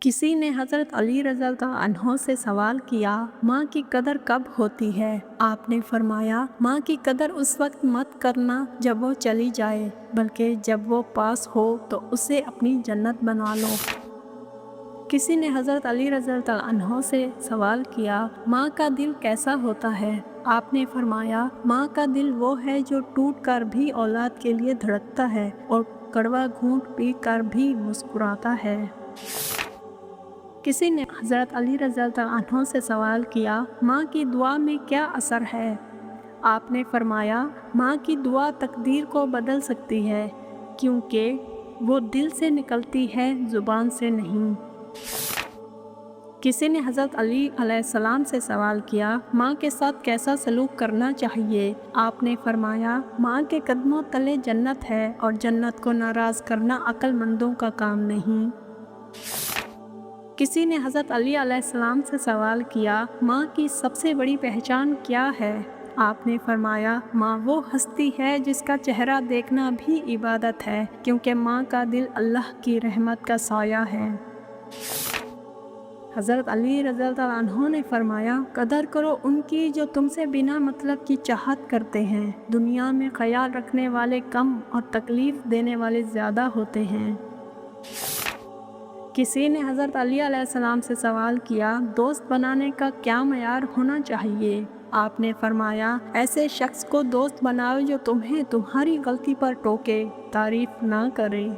किसी ने हज़रत अली रज़ी अल्लाह अन्हो से सवाल किया, माँ की कदर कब होती है? आपने फरमाया, माँ की कदर उस वक्त मत करना जब वो चली जाए, बल्कि जब वो पास हो तो उसे अपनी जन्नत बना लो। किसी ने हज़रत अली रज़ी अल्लाह अन्हो से सवाल किया, माँ का दिल कैसा होता है? आपने फरमाया, माँ का दिल वो है जो टूट कर भी औलाद के लिए धड़कता है और कड़वा घूंट पी कर भी मुस्कुराता है। किसी ने हज़रत अली रज़ी अल्लाह अन्हो से सवाल किया, माँ की दुआ में क्या असर है? आपने फरमाया, माँ की दुआ तकदीर को बदल सकती है, क्योंकि वो दिल से निकलती है, ज़ुबान से नहीं। किसी ने हज़रत अली अलैहिस्सलाम से सवाल किया, माँ के साथ कैसा सलूक करना चाहिए? आपने फरमाया, माँ के कदमों तले जन्नत है और जन्नत को नाराज़ करना अक्लमंदों का काम नहीं। किसी ने हज़रत अली अलैहिस्सलाम से सवाल किया, माँ की सबसे बड़ी पहचान क्या है? आपने फरमाया, माँ वो हस्ती है जिसका चेहरा देखना भी इबादत है, क्योंकि माँ का दिल अल्लाह की रहमत का साया है। हज़रत अली रज़ी अल्लाह अन्हो ने फरमाया, कदर करो उनकी जो तुमसे बिना मतलब की चाहत करते हैं। दुनिया में ख्याल रखने वाले कम और तकलीफ़ देने वाले ज़्यादा होते हैं। किसी ने हज़रत अली अलैहिस्सलाम से सवाल किया, दोस्त बनाने का क्या मयार होना चाहिए? आपने फरमाया, ऐसे शख्स को दोस्त बनाओ जो तुम्हें तुम्हारी गलती पर टोके, तारीफ़ ना करे।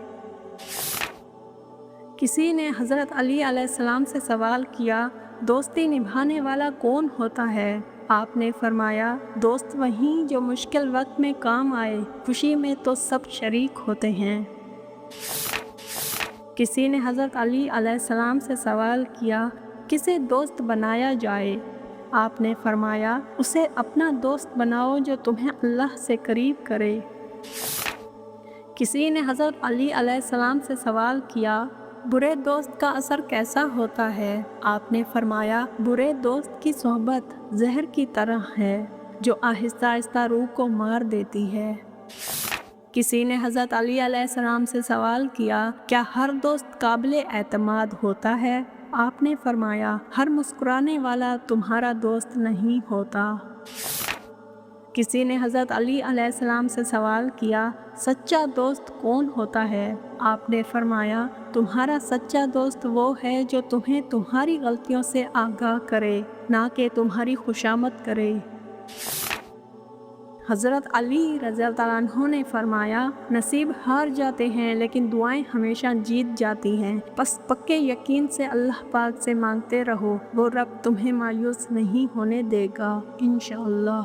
किसी ने हज़रत अली अलैहिस्सलाम से सवाल किया, दोस्ती निभाने वाला कौन होता है? आपने फरमाया, दोस्त वही जो मुश्किल वक्त में काम आए, खुशी में तो सब शरीक होते हैं। किसी ने हज़रत अली अलैहिस्सलाम से सवाल किया, किसे दोस्त बनाया जाए? आपने फरमाया, उसे अपना दोस्त बनाओ जो तुम्हें अल्लाह से करीब करे। किसी ने हज़रत अली अलैहिस्सलाम से सवाल किया, बुरे दोस्त का असर कैसा होता है? आपने फरमाया, बुरे दोस्त की सोहबत जहर की तरह है, जो आहिस्ता आहिस्ता रूह को मार देती है। किसी ने हज़रत अली अलैहिस्सलाम से सवाल किया, क्या हर दोस्त काबिल एतमाद होता है? आपने फरमाया, हर मुस्कुराने वाला तुम्हारा दोस्त नहीं होता। किसी ने हज़रत अली अलैहिस्सलाम से सवाल किया, सच्चा दोस्त कौन होता है? आपने फरमाया, तुम्हारा सच्चा दोस्त वो है जो तुम्हें तुम्हारी गलतियों से आगाह करे, ना कि तुम्हारी खुशामद करे। हज़रत अली रज़ी अल्लाह अन्हो ने फरमाया, नसीब हार जाते हैं लेकिन दुआएं हमेशा जीत जाती हैं। बस पक्के यकीन से अल्लाह पाक से मांगते रहो, वो रब तुम्हें मायूस नहीं होने देगा इंशाअल्लाह।